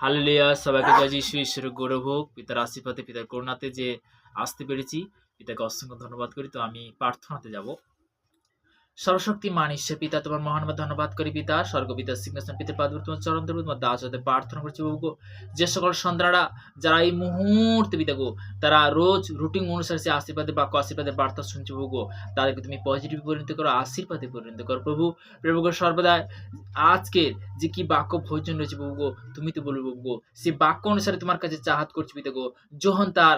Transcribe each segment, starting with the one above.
Hallelujah! সবাইকে জয় যিশু ঈশ্বরের গৌরব হোক। পিতার আশীর্বাদে, পিতার করুণাতে যে আসতে পেরেছি, পিতাকে অসংখ্য ধন্যবাদ করি। তো আমি প্রার্থনাতে যাব। সর্বশক্তিমান ঈশ্বর পিতা, তোমার মহানভাবে ধন্যবাদ করি পিতা। স্বর্গপিতা সিংহাসন পিতার পাদ তোমার চরণ দেব, তোমার দাস হতে প্রার্থনা করছি প্রভু গো। যে সকল সন্তানরা যারা এই মুহূর্তে পিতা গো, তারা রোজ রুটিন অনুসারে সে আশীর্বাদের বাক্য, আশীর্বাদের বার্তা শুনছে প্রভু গো, তাদেরকে তুমি পজিটিভ পরিণত করো, আশীর্বাদে পরিণত করো প্রভু। প্রভু গো, সর্বদা আজকের যে কি বাক্য ভোজন রয়েছে প্রভু গো, তুমি তো বলবো প্রভু গো, সেই বাক্য অনুসারে তোমার কাছে চাহাত করছি পিতা গো। যোহন তার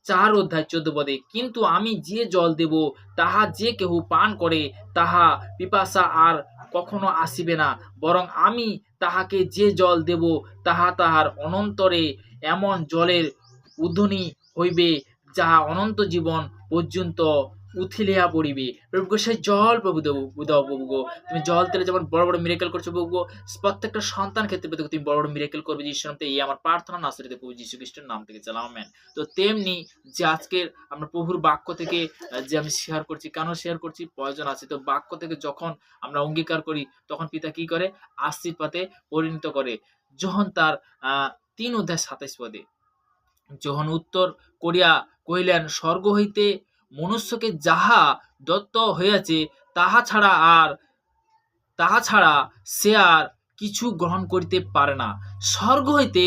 4 অধ্যায় 14 পদে, কিন্তু আমি যে জল দেব তাহা যে কেহ পান করে তাহা পিপাসা আর কখনো আসিবে না, বরং আমি তাহাকে যে জল দেব তাহা তাহার অনন্তরে এমন জলের উদ্ভনি হইবে, যাহা অনন্ত জীবন পর্যন্ত উথিলিয়া পড়িবে। প্রভু গো, সেই জল প্রভু দাও প্রভু গো। তুমি জল তেলে যেমন বড় বড় মিরাকেল করছো প্রভু গো, প্রত্যেকটা সন্তান ক্ষেত্রে প্রভু তুমি বড় বড় মিরাকেল করবে যিশুর নামে। এই আমার প্রার্থনা নাসরিতে প্রভু যীশু খ্রিস্টের নাম থেকে চালাও, আমেন। তো তেমনি যে আজকের আমরা প্রভুর বাক্য থেকে যে আমি শেয়ার করছি, কেন শেয়ার করছি, প্রয়োজন আছে। তো বাক্য থেকে যখন আমরা অঙ্গীকার করি, তখন পিতা কি করে? আশীর্বাদে পরিণত করে। যখন তার 3 অধ্যায় 27 পদে, যখন উত্তর করিয়া কহিলেন, স্বর্গ হইতে মনুষ্যকে যাহা দত্ত হইয়াছে তাহা ছাড়া সে আর কিছু গ্রহণ করিতে পারে না। স্বর্গ হইতে